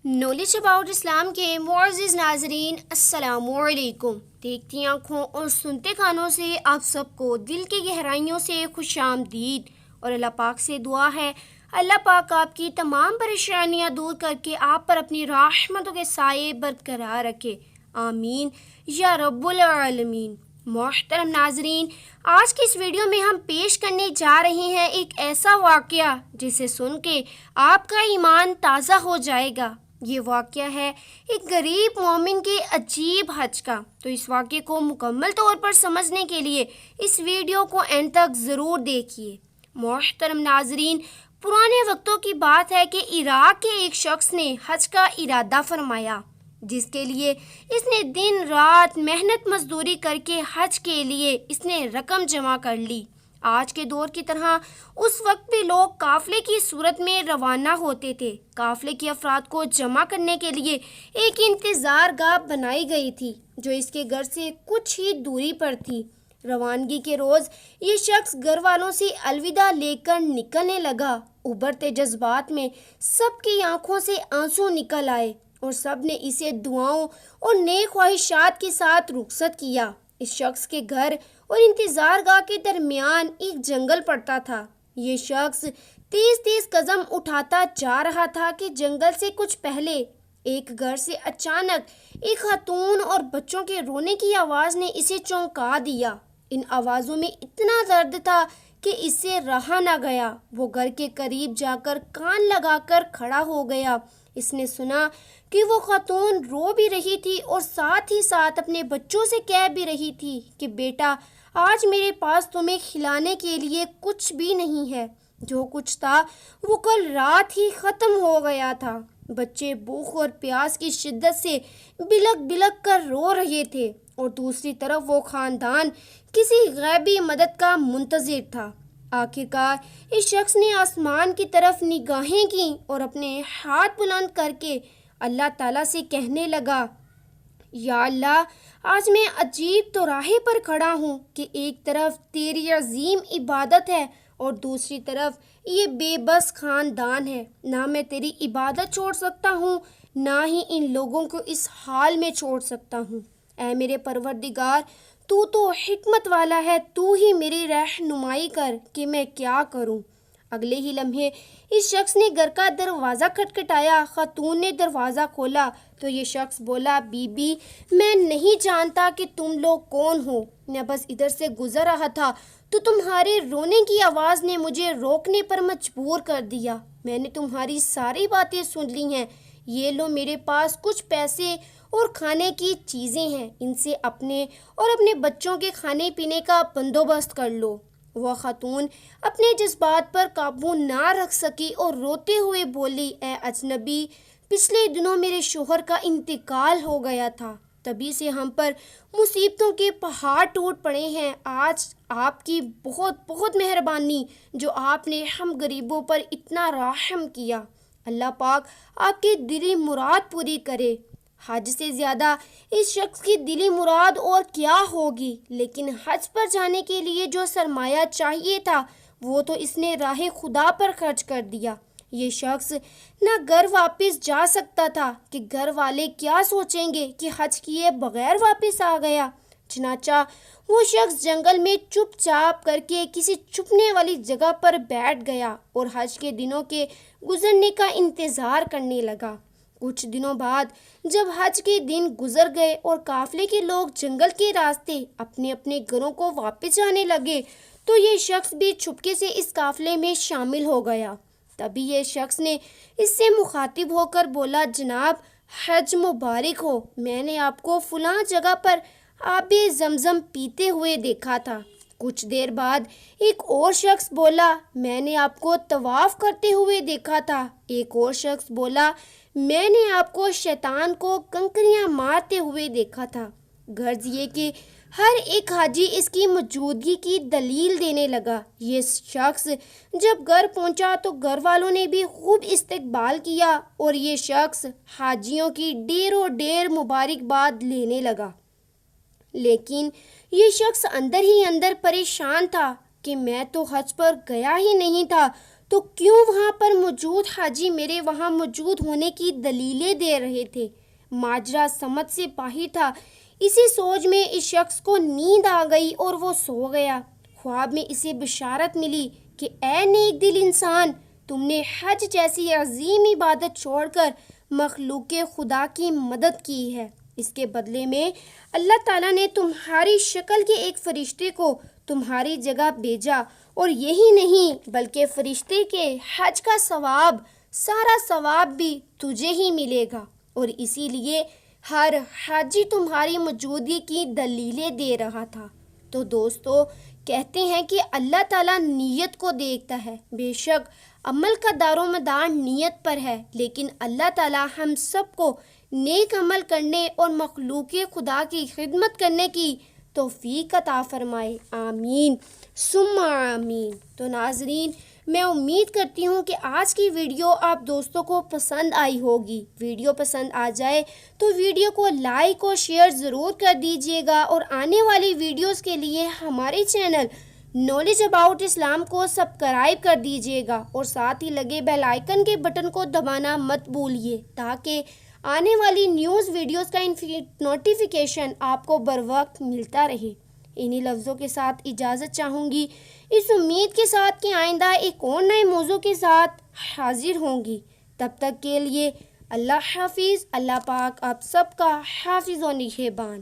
Knowledge about Islam کے معزز ناظرین السلام علیکم۔ دیکھتی آنکھوں اور سنتے کانوں سے آپ سب کو دل کی گہرائیوں سے خوش آمدید، اور اللہ پاک سے دعا ہے اللہ پاک آپ کی تمام پریشانیاں دور کر کے آپ پر اپنی رحمتوں کے سائے برقرار رکھے، آمین یا رب العالمین۔ محترم ناظرین، آج کی اس ویڈیو میں ہم پیش کرنے جا رہے ہیں ایک ایسا واقعہ جسے سن کے آپ کا ایمان تازہ ہو جائے گا۔ یہ واقعہ ہے ایک غریب مومن کے عجیب حج کا۔ تو اس واقعے کو مکمل طور پر سمجھنے کے لیے اس ویڈیو کو اینڈ تک ضرور دیکھیے۔ محترم ناظرین، پرانے وقتوں کی بات ہے کہ عراق کے ایک شخص نے حج کا ارادہ فرمایا، جس کے لیے اس نے دن رات محنت مزدوری کر کے حج کے لیے اس نے رقم جمع کر لی۔ آج کے دور کی طرح اس وقت بھی لوگ قافلے کی صورت میں روانہ ہوتے تھے۔ قافلے کے افراد کو جمع کرنے کے لیے ایک انتظار گاہ بنائی گئی تھی جو اس کے گھر سے کچھ ہی دوری پر تھی۔ روانگی کے روز یہ شخص گھر والوں سے الوداع لے کر نکلنے لگا۔ ابھرتے جذبات میں سب کی آنکھوں سے آنسو نکل آئے اور سب نے اسے دعاؤں اور نیک خواہشات کے ساتھ رخصت کیا۔ اس شخص کے گھر اور انتظار گاہ کے درمیان ایک جنگل پڑتا تھا۔ یہ شخص تیز تیز قدم اٹھاتا جا رہا تھا کہ جنگل سے کچھ پہلے ایک گھر سے اچانک ایک خاتون اور بچوں کے رونے کی آواز نے اسے چونکا دیا۔ ان آوازوں میں اتنا درد تھا کہ اس سے رہا نہ گیا۔ وہ گھر کے قریب جا کر کان لگا کر کھڑا ہو گیا۔ اس نے سنا کہ وہ خاتون رو بھی رہی تھی اور ساتھ ہی ساتھ اپنے بچوں سے کہہ بھی رہی تھی کہ بیٹا، آج میرے پاس تمہیں کھلانے کے لیے کچھ بھی نہیں ہے۔ جو کچھ تھا وہ کل رات ہی ختم ہو گیا تھا۔ بچے بھوک اور پیاس کی شدت سے بلک بلک کر رو رہے تھے اور دوسری طرف وہ خاندان کسی غیبی مدد کا منتظر تھا۔ آخرکار اس شخص نے آسمان کی طرف نگاہیں کیں اور اپنے ہاتھ بلند کر کے اللہ تعالیٰ سے کہنے لگا، یا اللہ، آج میں عجیب چوراہے پر کھڑا ہوں کہ ایک طرف تیری عظیم عبادت ہے اور دوسری طرف یہ بے بس خاندان ہے۔ نہ میں تیری عبادت چھوڑ سکتا ہوں، نہ ہی ان لوگوں کو اس حال میں چھوڑ سکتا ہوں۔ اے میرے پروردگار، تو حکمت والا ہے، تو ہی میری رہنمائی کر کہ میں کیا کروں۔ اگلے ہی لمحے اس شخص نے گھر کا دروازہ کھٹکھٹایا۔ خاتون نے دروازہ کھولا تو یہ شخص بولا، بی بی، میں نہیں جانتا کہ تم لوگ کون ہو، میں بس ادھر سے گزر رہا تھا تو تمہارے رونے کی آواز نے مجھے روکنے پر مجبور کر دیا۔ میں نے تمہاری ساری باتیں سن لی ہیں۔ یہ لو، میرے پاس کچھ پیسے اور کھانے کی چیزیں ہیں، ان سے اپنے اور اپنے بچوں کے کھانے پینے کا بندوبست کر لو۔ وہ خاتون اپنے جذبات پر قابو نہ رکھ سکی اور روتے ہوئے بولی، اے اجنبی، پچھلے دنوں میرے شوہر کا انتقال ہو گیا تھا، تبھی سے ہم پر مصیبتوں کے پہاڑ ٹوٹ پڑے ہیں۔ آج آپ کی بہت بہت مہربانی جو آپ نے ہم غریبوں پر اتنا رحم کیا۔ اللہ پاک آپ کی دلی مراد پوری کرے۔ حج سے زیادہ اس شخص کی دلی مراد اور کیا ہوگی، لیکن حج پر جانے کے لیے جو سرمایہ چاہیے تھا وہ تو اس نے راہ خدا پر خرچ کر دیا۔ یہ شخص نہ گھر واپس جا سکتا تھا کہ گھر والے کیا سوچیں گے کہ حج کیے بغیر واپس آ گیا۔ چنانچہ وہ شخص جنگل میں چپ چاپ کر کے کسی چھپنے والی جگہ پر بیٹھ گیا اور حج کے دنوں کے گزرنے کا انتظار کرنے لگا۔ کچھ دنوں بعد جب حج کے دن گزر گئے اور قافلے کے لوگ جنگل کے راستے اپنے اپنے گھروں کو واپس جانے لگے تو یہ شخص بھی چھپکے سے اس قافلے میں شامل ہو گیا۔ تبھی یہ شخص نے اس سے مخاطب ہو کر بولا، جناب، حج مبارک ہو، میں نے آپ کو فلاں جگہ پر آب زمزم پیتے ہوئے دیکھا تھا۔ کچھ دیر بعد ایک اور شخص بولا، میں نے آپ کو طواف کرتے ہوئے دیکھا تھا۔ ایک اور شخص بولا، میں نے آپ کو شیطان کو کنکریاں مارتے ہوئے دیکھا تھا۔ غرض یہ کہ ہر ایک حاجی اس کی موجودگی کی دلیل دینے لگا۔ یہ شخص جب گھر پہنچا تو گھر والوں نے بھی خوب استقبال کیا اور یہ شخص حاجیوں کی ڈھیر و ڈھیر مبارکباد لینے لگا، لیکن یہ شخص اندر ہی اندر پریشان تھا کہ میں تو حج پر گیا ہی نہیں تھا، تو کیوں وہاں پر موجود حاجی میرے وہاں موجود ہونے کی دلیلیں دے رہے تھے؟ ماجرا سمجھ سے باہر تھا۔ اسی سوچ میں اس شخص کو نیند آ گئی اور وہ سو گیا۔ خواب میں اسے بشارت ملی کہ اے نیک دل انسان، تم نے حج جیسی عظیم عبادت چھوڑ کر مخلوق خدا کی مدد کی ہے۔ اس کے بدلے میں اللہ تعالیٰ نے تمہاری شکل کے ایک فرشتے کو تمہاری جگہ بھیجا، اور یہی نہیں بلکہ فرشتے کے حج کا ثواب، سارا ثواب بھی تجھے ہی ملے گا، اور اسی لیے ہر حاجی تمہاری موجودگی کی دلیلیں دے رہا تھا۔ تو دوستو، کہتے ہیں کہ اللہ تعالیٰ نیت کو دیکھتا ہے۔ بے شک عمل کا دار و مدار نیت پر ہے، لیکن اللہ تعالیٰ ہم سب کو نیک عمل کرنے اور مخلوق خدا کی خدمت کرنے کی توفیق عطا فرمائے۔ آمین ثم آمین۔ تو ناظرین، میں امید کرتی ہوں کہ آج کی ویڈیو آپ دوستوں کو پسند آئی ہوگی۔ ویڈیو پسند آ جائے تو ویڈیو کو لائک اور شیئر ضرور کر دیجیے گا، اور آنے والی ویڈیوز کے لیے ہمارے چینل نالج اباؤٹ اسلام کو سبسکرائب کر دیجیے گا، اور ساتھ ہی لگے بیل آئیکن کے بٹن کو دبانا مت بھولیے، تاکہ آنے والی نیوز ویڈیوز کا نوٹیفیکیشن آپ کو بروقت ملتا رہے۔ انہی لفظوں کے ساتھ اجازت چاہوں گی، اس امید کے ساتھ کہ آئندہ ایک اور نئے موضوع کے ساتھ حاضر ہوں گی۔ تب تک کے لیے اللہ حافظ۔ اللہ پاک آپ سب کا حافظ و نگہبان۔